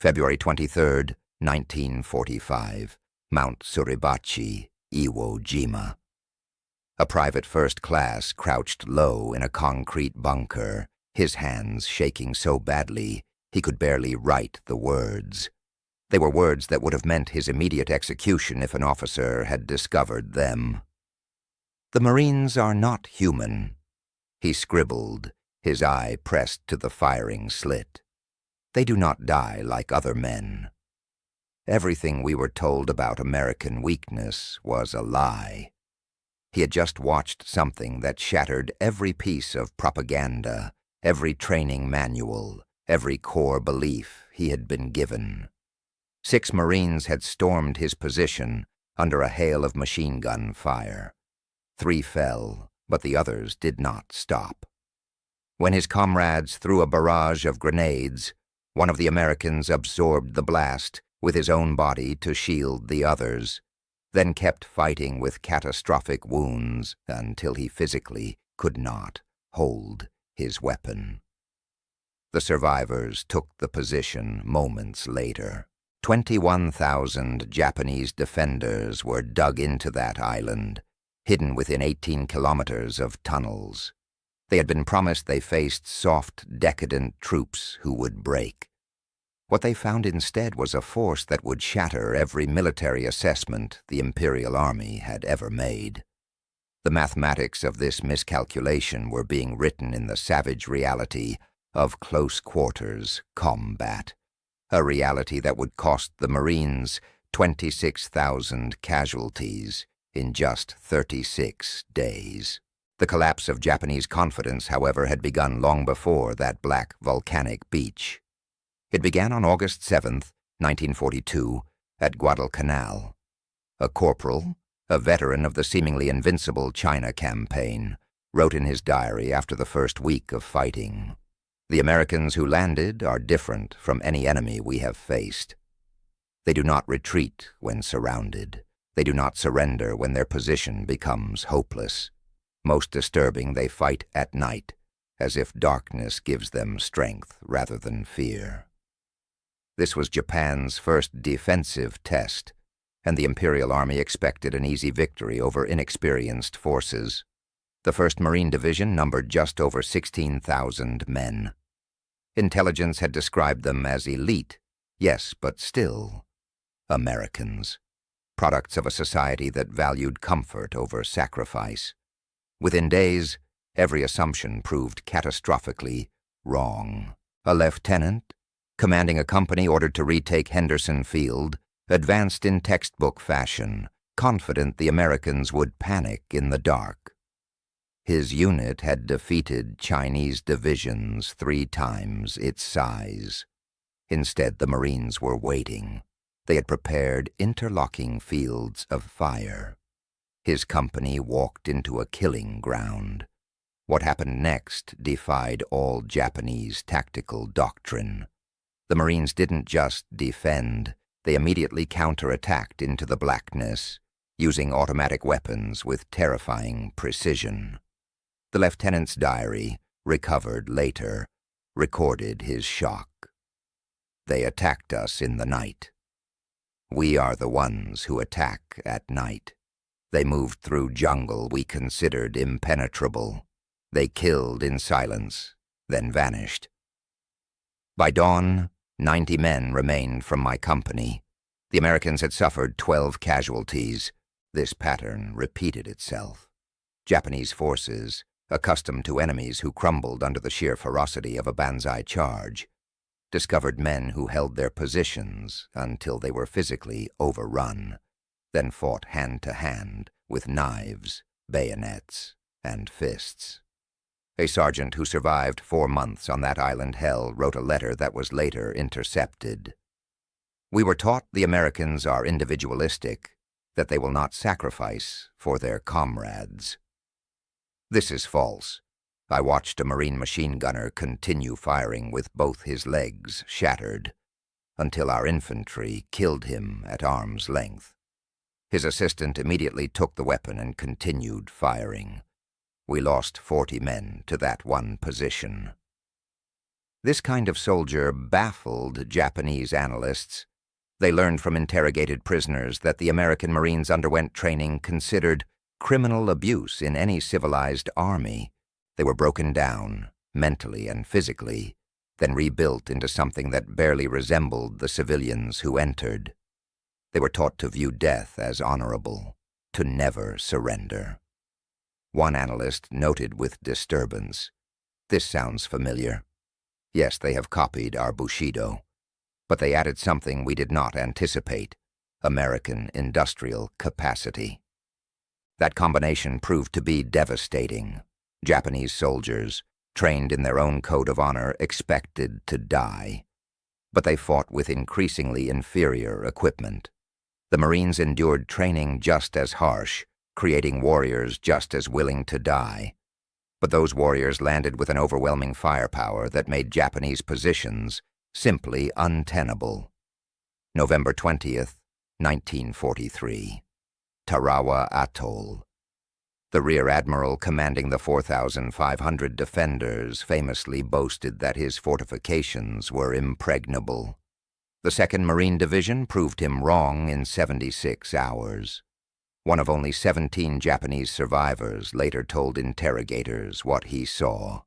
February 23, 1945, Mount Suribachi, Iwo Jima. A private first class crouched low in a concrete bunker, his hands shaking so badly he could barely write the words. They were words that would have meant his immediate execution if an officer had discovered them. "The Marines are not human," he scribbled, his eye pressed to the firing slit. "They do not die like other men." Everything we were told about American weakness was a lie. He had just watched something that shattered every piece of propaganda, every training manual, every core belief he had been given. 6 Marines had stormed his position under a hail of machine gun fire. 3 fell, but the others did not stop. When his comrades threw a barrage of grenades, one of the Americans absorbed the blast with his own body to shield the others, then kept fighting with catastrophic wounds until he physically could not hold his weapon. The survivors took the position moments later. 21,000 Japanese defenders were dug into that island, hidden within 18 kilometers of tunnels. They had been promised they faced soft, decadent troops who would break. What they found instead was a force that would shatter every military assessment the Imperial Army had ever made. The mathematics of this miscalculation were being written in the savage reality of close-quarters combat, a reality that would cost the Marines 26,000 casualties in just 36 days. The collapse of Japanese confidence, however, had begun long before that black volcanic beach. It began on August 7, 1942, at Guadalcanal. A corporal, a veteran of the seemingly invincible China campaign, wrote in his diary after the first week of fighting, "The Americans who landed are different from any enemy we have faced. They do not retreat when surrounded. They do not surrender when their position becomes hopeless. Most disturbing, they fight at night, as if darkness gives them strength rather than fear." This was Japan's first defensive test, and the Imperial Army expected an easy victory over inexperienced forces. The 1st Marine Division numbered just over 16,000 men. Intelligence had described them as elite, yes, but still Americans, products of a society that valued comfort over sacrifice. Within days, every assumption proved catastrophically wrong. A lieutenant, commanding a company ordered to retake Henderson Field, advanced in textbook fashion, confident the Americans would panic in the dark. His unit had defeated Chinese divisions 3 times its size. Instead, the Marines were waiting. They had prepared interlocking fields of fire. His company walked into a killing ground. What happened next defied all Japanese tactical doctrine. The Marines didn't just defend, they immediately counterattacked into the blackness, using automatic weapons with terrifying precision. The lieutenant's diary, recovered later, recorded his shock. "They attacked us in the night. We are the ones who attack at night. They moved through jungle we considered impenetrable. They killed in silence, then vanished. By dawn, 90 men remained from my company. The Americans had suffered 12 casualties. This pattern repeated itself. Japanese forces, accustomed to enemies who crumbled under the sheer ferocity of a banzai charge, discovered men who held their positions until they were physically overrun, then fought hand-to-hand with knives, bayonets, and fists. A sergeant who survived 4 months on that island hell wrote a letter that was later intercepted. "We were taught the Americans are individualistic, that they will not sacrifice for their comrades." This is false. I watched a Marine machine gunner continue firing with both his legs shattered, until our infantry killed him at arm's length. His assistant immediately took the weapon and continued firing. We lost 40 men to that one position. This kind of soldier baffled Japanese analysts. They learned from interrogated prisoners that the American Marines underwent training considered criminal abuse in any civilized army. They were broken down, mentally and physically, then rebuilt into something that barely resembled the civilians who entered. They were taught to view death as honorable, to never surrender. One analyst noted with disturbance, "This sounds familiar. Yes, they have copied our Bushido, but they added something we did not anticipate, American industrial capacity." That combination proved to be devastating. Japanese soldiers, trained in their own code of honor, expected to die. But they fought with increasingly inferior equipment. The Marines endured training just as harsh, creating warriors just as willing to die. But those warriors landed with an overwhelming firepower that made Japanese positions simply untenable. November 20th, 1943. Tarawa Atoll. The Rear Admiral commanding the 4,500 defenders famously boasted that his fortifications were impregnable. The 2nd Marine Division proved him wrong in 76 hours. One of only 17 Japanese survivors later told interrogators what he saw.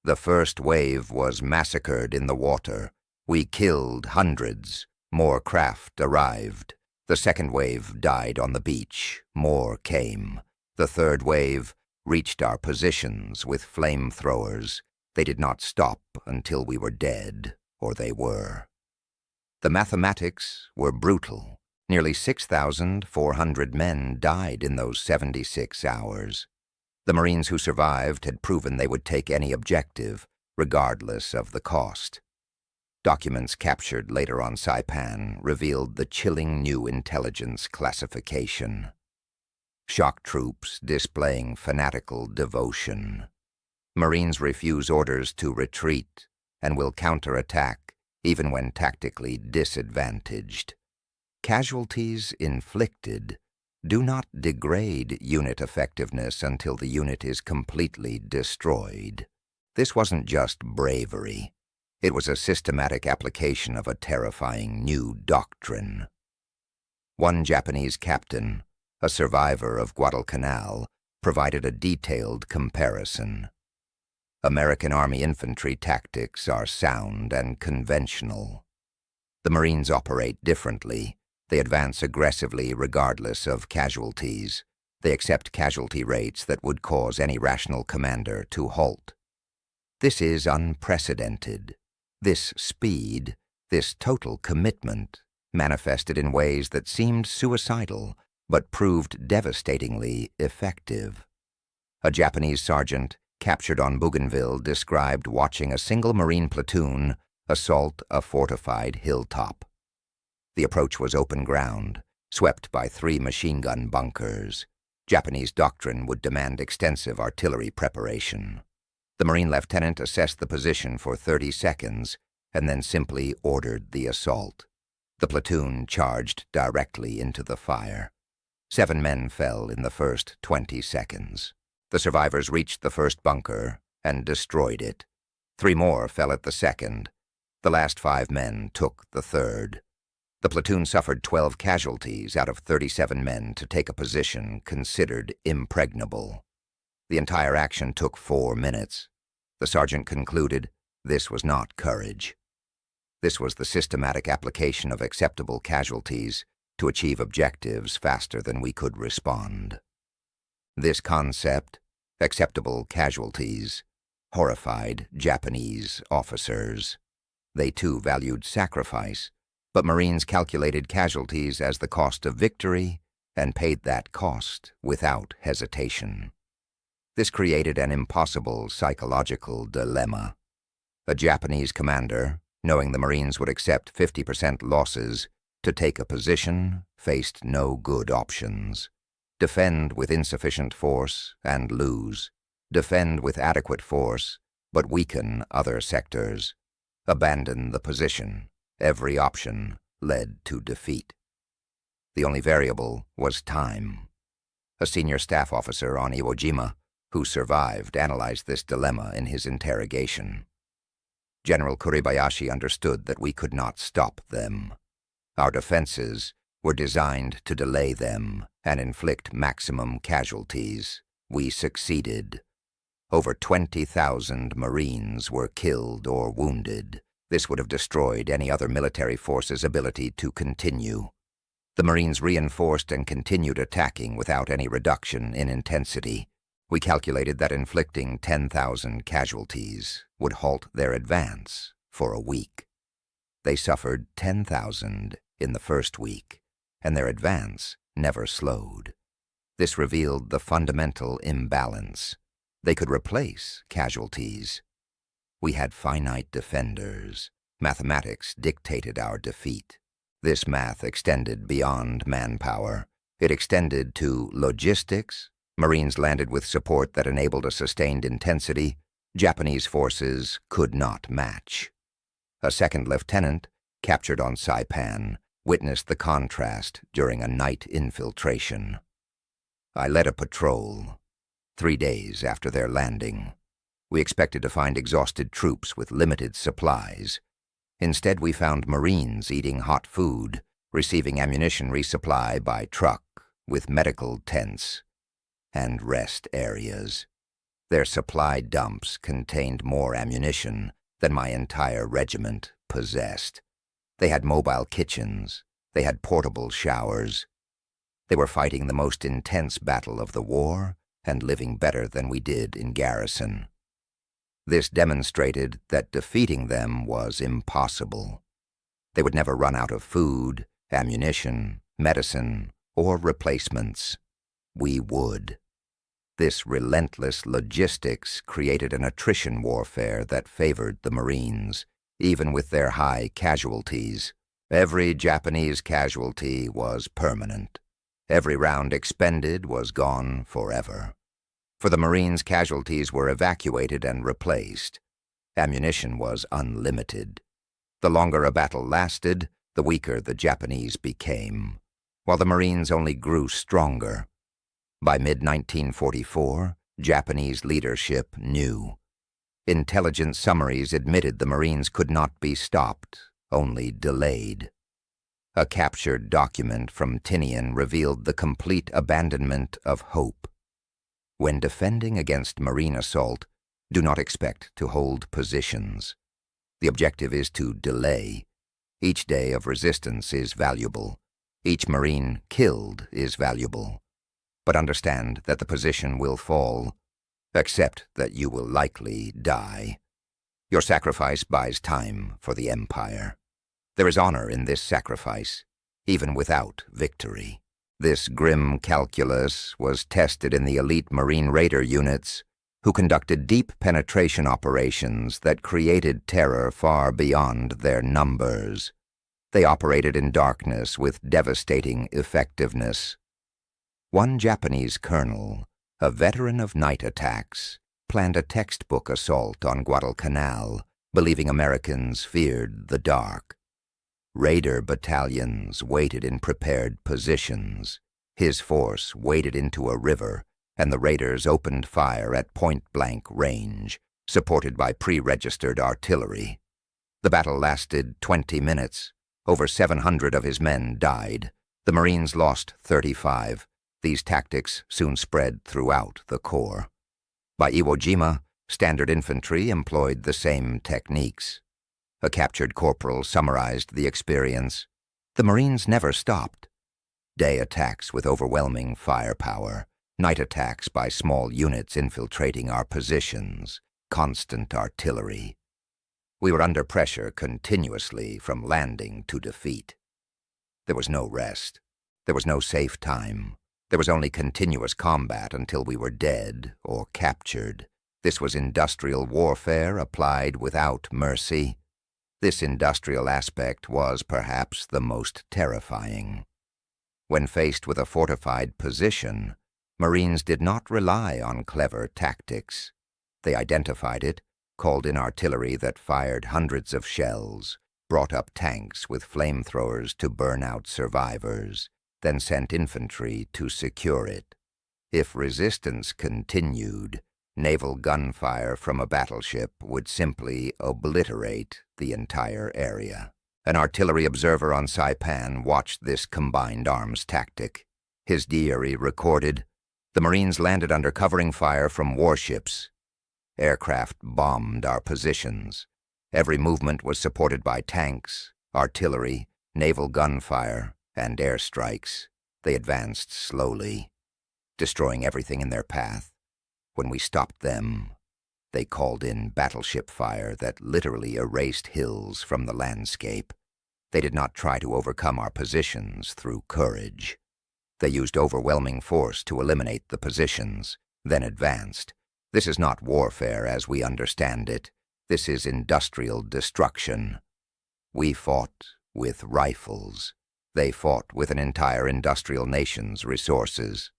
"The first wave was massacred in the water. We killed hundreds. More craft arrived. The second wave died on the beach. More came. The third wave reached our positions with flamethrowers. They did not stop until we were dead, or they were." The mathematics were brutal. Nearly 6,400 men died in those 76 hours. The Marines who survived had proven they would take any objective, regardless of the cost. Documents captured later on Saipan revealed the chilling new intelligence classification. Shock troops displaying fanatical devotion. Marines refuse orders to retreat and will counterattack even when tactically disadvantaged. Casualties inflicted do not degrade unit effectiveness until the unit is completely destroyed. This wasn't just bravery. It was a systematic application of a terrifying new doctrine. One Japanese captain, a survivor of Guadalcanal, provided a detailed comparison. American Army infantry tactics are sound and conventional. The Marines operate differently. They advance aggressively regardless of casualties. They accept casualty rates that would cause any rational commander to halt. This is unprecedented. This speed, this total commitment, manifested in ways that seemed suicidal but proved devastatingly effective. A Japanese sergeant captured on Bougainville described watching a single Marine platoon assault a fortified hilltop. The approach was open ground, swept by 3 machine gun bunkers. Japanese doctrine would demand extensive artillery preparation. The Marine lieutenant assessed the position for 30 seconds and then simply ordered the assault. The platoon charged directly into the fire. 7 men fell in the first 20 seconds. The survivors reached the first bunker and destroyed it. 3 more fell at the second. The last 5 men took the third. The platoon suffered 12 casualties out of 37 men to take a position considered impregnable. The entire action took 4 minutes. The sergeant concluded this was not courage. This was the systematic application of acceptable casualties to achieve objectives faster than we could respond. This concept, acceptable casualties, horrified Japanese officers. They too valued sacrifice, but Marines calculated casualties as the cost of victory and paid that cost without hesitation. This created an impossible psychological dilemma. A Japanese commander, knowing the Marines would accept 50% losses to take a position, faced no good options. Defend with insufficient force and lose. Defend with adequate force, but weaken other sectors. Abandon the position. Every option led to defeat. The only variable was time. A senior staff officer on Iwo Jima, who survived, analyzed this dilemma in his interrogation. General Kuribayashi understood that we could not stop them. Our defenses were designed to delay them and inflict maximum casualties. We succeeded. Over 20,000 Marines were killed or wounded. This would have destroyed any other military force's ability to continue. The Marines reinforced and continued attacking without any reduction in intensity. We calculated that inflicting 10,000 casualties would halt their advance for a week. They suffered 10,000 in the first week, and their advance never slowed. This revealed the fundamental imbalance. They could replace casualties. We had finite defenders. Mathematics dictated our defeat. This math extended beyond manpower. It extended to logistics. Marines landed with support that enabled a sustained intensity Japanese forces could not match. A second lieutenant, captured on Saipan, witnessed the contrast during a night infiltration. I led a patrol. 3 days after their landing, we expected to find exhausted troops with limited supplies. Instead, we found Marines eating hot food, receiving ammunition resupply by truck with medical tents and rest areas. Their supply dumps contained more ammunition than my entire regiment possessed. They had mobile kitchens. They had portable showers. They were fighting the most intense battle of the war and living better than we did in garrison. This demonstrated that defeating them was impossible. They would never run out of food, ammunition, medicine, or replacements. We would. This relentless logistics created an attrition warfare that favored the Marines, even with their high casualties. Every Japanese casualty was permanent. Every round expended was gone forever. For the Marines, casualties were evacuated and replaced. Ammunition was unlimited. The longer a battle lasted, the weaker the Japanese became, while the Marines only grew stronger. By mid-1944, Japanese leadership knew. Intelligence summaries admitted the Marines could not be stopped, only delayed. A captured document from Tinian revealed the complete abandonment of hope. When defending against Marine assault, do not expect to hold positions. The objective is to delay. Each day of resistance is valuable. Each Marine killed is valuable. But understand that the position will fall. Accept that you will likely die. Your sacrifice buys time for the Empire. There is honor in this sacrifice, even without victory. This grim calculus was tested in the elite Marine Raider units, who conducted deep penetration operations that created terror far beyond their numbers. They operated in darkness with devastating effectiveness. One Japanese colonel, a veteran of night attacks, planned a textbook assault on Guadalcanal, believing Americans feared the dark. Raider battalions waited in prepared positions. His force waded into a river, and the raiders opened fire at point-blank range, supported by pre-registered artillery. The battle lasted 20 minutes. Over 700 of his men died. The Marines lost 35. These tactics soon spread throughout the Corps. By Iwo Jima, standard infantry employed the same techniques. A captured corporal summarized the experience. The Marines never stopped. Day attacks with overwhelming firepower, night attacks by small units infiltrating our positions, constant artillery. We were under pressure continuously from landing to defeat. There was no rest. There was no safe time. There was only continuous combat until we were dead or captured. This was industrial warfare applied without mercy. This industrial aspect was perhaps the most terrifying. When faced with a fortified position, Marines did not rely on clever tactics. They identified it, called in artillery that fired hundreds of shells, brought up tanks with flamethrowers to burn out survivors, then sent infantry to secure it. If resistance continued, Naval gunfire from a battleship would simply obliterate the entire area. An artillery observer on Saipan watched this combined arms tactic. His diary recorded, "The Marines landed under covering fire from warships. Aircraft bombed our positions. Every movement was supported by tanks, artillery, naval gunfire, and airstrikes. They advanced slowly, destroying everything in their path. When we stopped them, they called in battleship fire that literally erased hills from the landscape. They did not try to overcome our positions through courage. They used overwhelming force to eliminate the positions, then advanced. This is not warfare as we understand it. This is industrial destruction. We fought with rifles. They fought with an entire industrial nation's resources.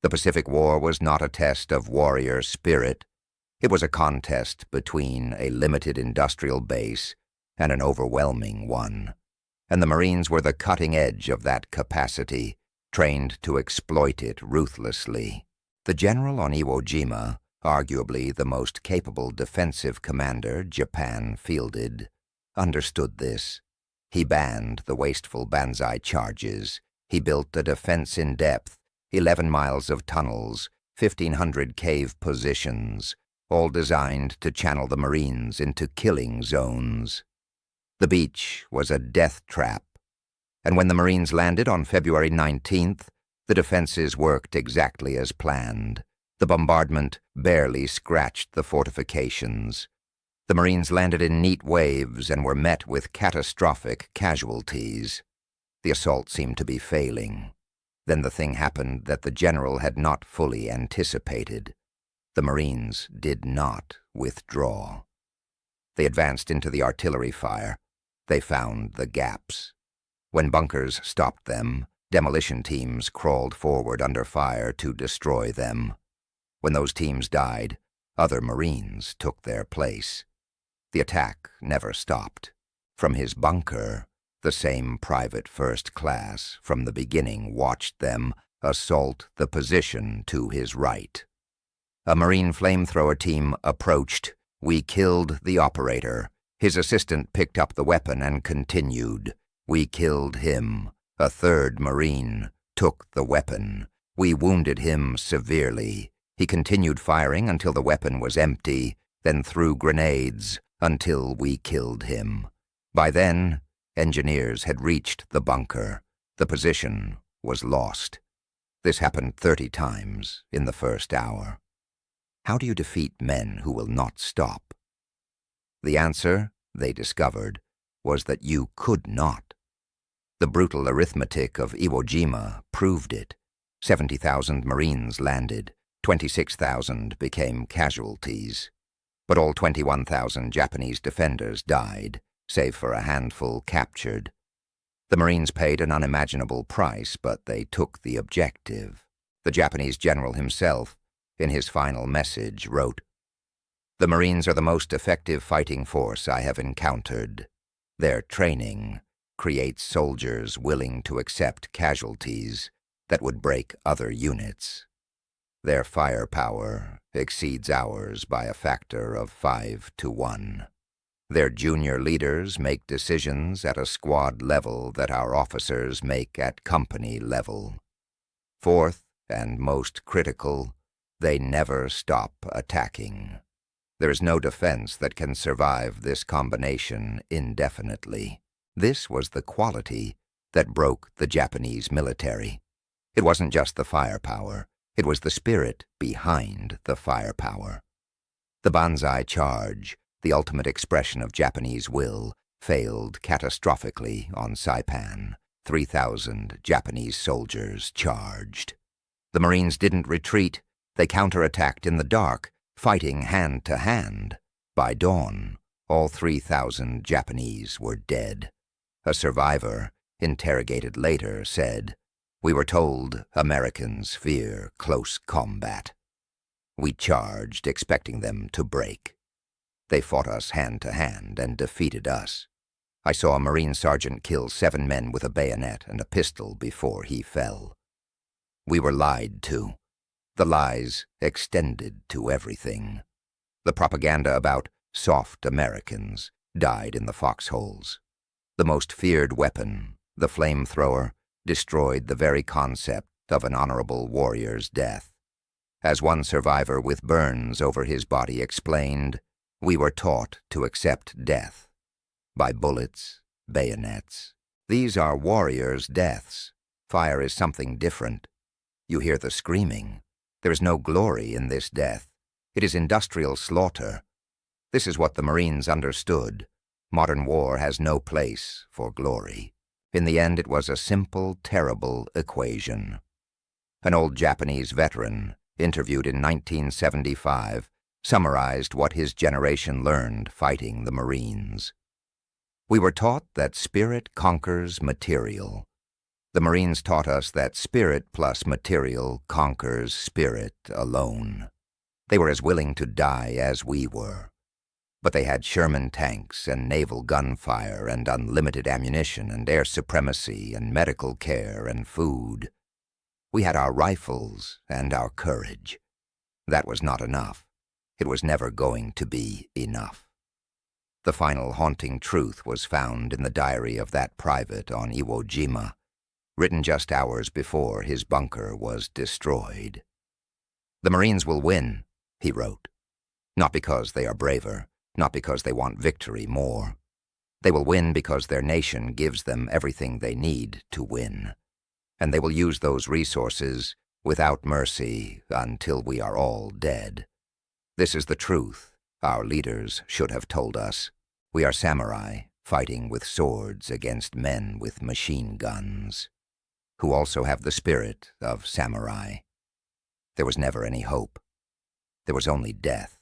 The Pacific War was not a test of warrior spirit. It was a contest between a limited industrial base and an overwhelming one. And the Marines were the cutting edge of that capacity, trained to exploit it ruthlessly. The general on Iwo Jima, arguably the most capable defensive commander Japan fielded, understood this. He banned the wasteful banzai charges. He built a defense in depth, 11 miles of tunnels, 1,500 cave positions, all designed to channel the Marines into killing zones. The beach was a death trap, and when the Marines landed on February 19th, the defenses worked exactly as planned. The bombardment barely scratched the fortifications. The Marines landed in neat waves and were met with catastrophic casualties. The assault seemed to be failing. Then the thing happened that the general had not fully anticipated. The Marines did not withdraw. They advanced into the artillery fire. They found the gaps. When bunkers stopped them, demolition teams crawled forward under fire to destroy them. When those teams died, other Marines took their place. The attack never stopped. From his bunker, the same private first class from the beginning watched them assault the position to his right. A Marine flamethrower team approached. We killed the operator. His assistant picked up the weapon and continued. We killed him. A third Marine took the weapon. We wounded him severely. He continued firing until the weapon was empty, then threw grenades until we killed him. By then, engineers had reached the bunker. The position was lost. This happened 30 times in the first hour. How do you defeat men who will not stop? The answer, they discovered, was that you could not. The brutal arithmetic of Iwo Jima proved it. 70,000 Marines landed. 26,000 became casualties. But all 21,000 Japanese defenders died, save for a handful captured. The Marines paid an unimaginable price, but they took the objective. The Japanese general himself, in his final message, wrote, "The Marines are the most effective fighting force I have encountered. Their training creates soldiers willing to accept casualties that would break other units. Their firepower exceeds ours by a factor of 5 to 1. Their junior leaders make decisions at a squad level that our officers make at company level. Fourth, and most critical, they never stop attacking. There is no defense that can survive this combination indefinitely." This was the quality that broke the Japanese military. It wasn't just the firepower. It was the spirit behind the firepower. The banzai charge, the ultimate expression of Japanese will, failed catastrophically on Saipan. 3,000 Japanese soldiers charged. The Marines didn't retreat. They counterattacked in the dark, fighting hand to hand. By dawn, all 3,000 Japanese were dead. A survivor, interrogated later, said, "We were told Americans fear close combat. We charged, expecting them to break. They fought us hand to hand and defeated us. I saw a Marine sergeant kill 7 men with a bayonet and a pistol before he fell. We were lied to. The lies extended to everything. The propaganda about soft Americans died in the foxholes. The most feared weapon, the flamethrower, destroyed the very concept of an honorable warrior's death. As one survivor with burns over his body explained, we were taught to accept death. By bullets, bayonets. These are warriors' deaths. Fire is something different. You hear the screaming. There is no glory in this death. It is industrial slaughter. This is what the Marines understood. Modern war has no place for glory. In the end, it was a simple, terrible equation. An old Japanese veteran, interviewed in 1975, summarized what his generation learned fighting the Marines. We were taught that spirit conquers material. The Marines taught us that spirit plus material conquers spirit alone. They were as willing to die as we were. But they had Sherman tanks and naval gunfire and unlimited ammunition and air supremacy and medical care and food. We had our rifles and our courage. That was not enough. It was never going to be enough. The final haunting truth was found in the diary of that private on Iwo Jima, written just hours before his bunker was destroyed. "The Marines will win," he wrote. "Not because they are braver, not because they want victory more. They will win because their nation gives them everything they need to win. And they will use those resources without mercy until we are all dead. This is the truth our leaders should have told us. We are samurai fighting with swords against men with machine guns, who also have the spirit of samurai. There was never any hope. There was only death.